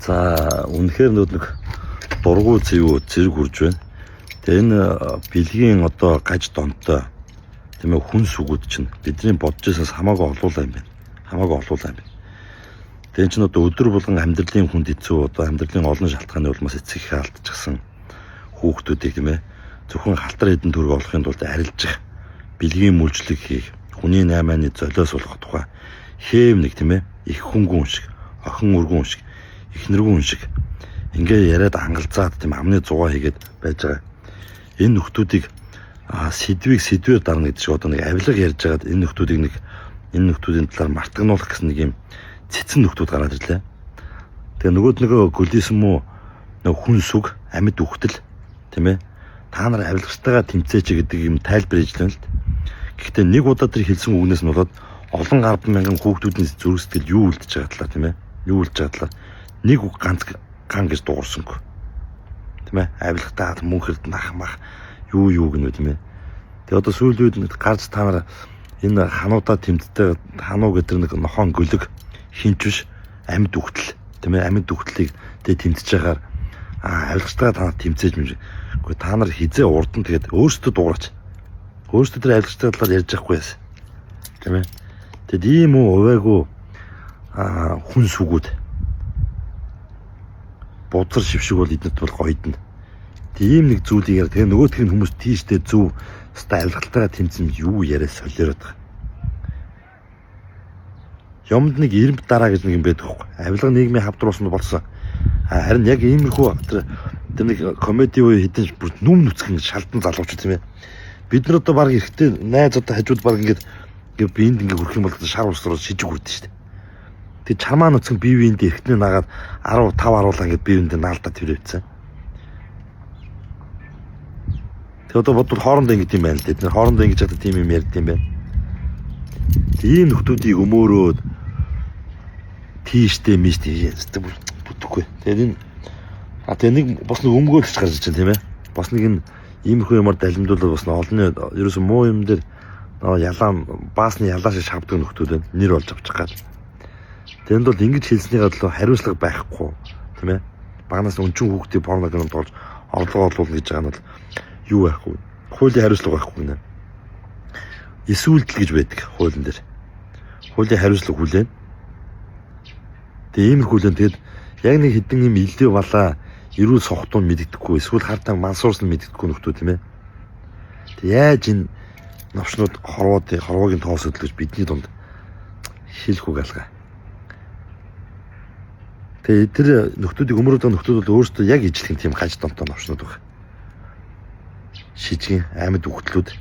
За үнэхээр нэг дургуй зэрэг хурж байна. Тэгээ энэ бэлгийн одоо гаж донтой тийм ээ хүн сүгүүд чинь бидний бодож байснаас хамаагүй олуулаа юм байна. Хамаагүй олуулаа юм байна. Тэгээ чинь одоо өдөр болгон амьдралын хүнд хэцүү одоо амьдралын олон шалтгааны улмаас эцэгийнхээ алдчихсан хүүхдүүдийг тийм ээ зөвхөн халтар эдэн төрөг олохын тулд арилжих, бэлгийн мүлжлэг хийх, хүний 8-ны золиос болох тухай хэв нэг тийм ээ их хөнгөн шиг, охин өргөн шиг, ихнэргэн шиг ингээ яриад ангалзаад тийм амны зугаа хийгээд байж байгаа. Энэ нөхдүүдийг сэдвийг сэдвээр дарна гэдэг шиг одоо нэг авилга ярьж байгаад энэ нөхдүүдийн талаар мартагнуулах гэсэн нэг юм цэцэн нөхдүүд гараад ирлээ. Тэгээ нөгөө гүлисм үү нэг хүн сүг амьд үхтэл тийм ээ та нар авилгачтайгаа тэмцээч гэдэг юм тайлбар хийжлээ л. Гэхдээ нэг удаа тэр хэлсэн үгнээс нь болоод олон гаруй мянган хүүхдүүдийн зүрх сэтгэл юу үлдэж байгаа талаа тийм ээ юу үлдэж байгаа талаа нэг үг ганц ган гэж дуурсангүй тийм ээ авилгатаа мөнхөрд нахмах юу гэнэ тийм ээ. Тэгээ одоо сүүлийн үед гарч та нар энэ хануудаа тэмцдэг хануу гэдэг нэг нохон гөлөг хинчвш амьд үхтэл тийм ээ амьд үхтлийг тэгээ тэмцэж байгаа авилгачтайгаа та нар тэмцээж мэж. Гэхдээ та нар хизээ урд нь тэгээд өөрсдөө дуураач. Өөрсдөө тэр авилгачтай талаар ярьж байхгүй яасан. Тийм ээ. Тэгэд ийм үү увайгүй хүн сүгүүд бодсор шившиг бол эднэт бол гоёдно. Тийм нэг зүйлийг тэгээ нөгөөх нь хүмүүс тийштэй зөв ста авилгалтайгаа тэмцэн юу яриа солиороод байгаа. Юмд нэг ирэмт дараа гэж нэг юм байдаг хөөхгүй. Авилга нийгмийн хавдруулсан болсон. Харин яг иймэрхүү тэр нэг комеди уу хэдэн бүр нүм нүцгэн шалдан залуучууд тийм ээ. Бид нар одоо баг эрэхтэй найз одоо хажууд баг ингээд биеинд ингээ хүрэх юм бол шар усруу шижиг хүрдэн шүү дээ. Тэг чармаа нүцгэн бие биеинд эрэхтний нагаад 15 харуулаа ингээд бие биеинд наалдаа тэрвэвцэн. Тэг одоо бодвол хоорондоо ингэ тийм байна л дээ. Бид нар хоорондоо ингэж хата тийм юм ярьд юм байна. Тийм нөхдүүдийг өмөөрөөд тийштэй миштэй бүтэхгүй. Тэгээд энэ нэг бас нэг өмгөөлж гарч ирж байна тийм ээ. Бас нэг энэ иймэрхүү юмар далимдуулаад бас олонний ерөөсөн муу юм дээр баасны ялаа шиг шавдаг нөхдүүд байна. Нэр болж авчих гал. Тэнд бол ингэж хэлснийгаа төлөө хариуцлага байхгүй тийм ээ. Багнаас өнчөн хүүхдийн порнограмд болж орлого олуулна гэж байгаа нь бол юу байхгүй. Хуулийн хариуцлага байхгүй нэ. Эсвэлдэл гэж байдаг хуулийн дээр. Хуулийн хариуцлага хүлээн. Тэгээ иймэрхүү хүлээн тэгээд яг нэг хэдэн юм илдээ балаа эрүүл сохтун мэддэхгүй эсвэл хартаа мансуурсан мэддэхгүй нөхдөө тийм ээ. Тэг яаж энэ навчнууд хорвоогийн тоос хөдлөж бидний дунд хэлэхгүй галгаа. Тэгээ тэр нөхдүүдийг өмөрөөд нөхдүүд бол өөрсдөө яг ижлэх тийм гаж донтой навчнууд баг. Шижгийн амьд үхтлүүд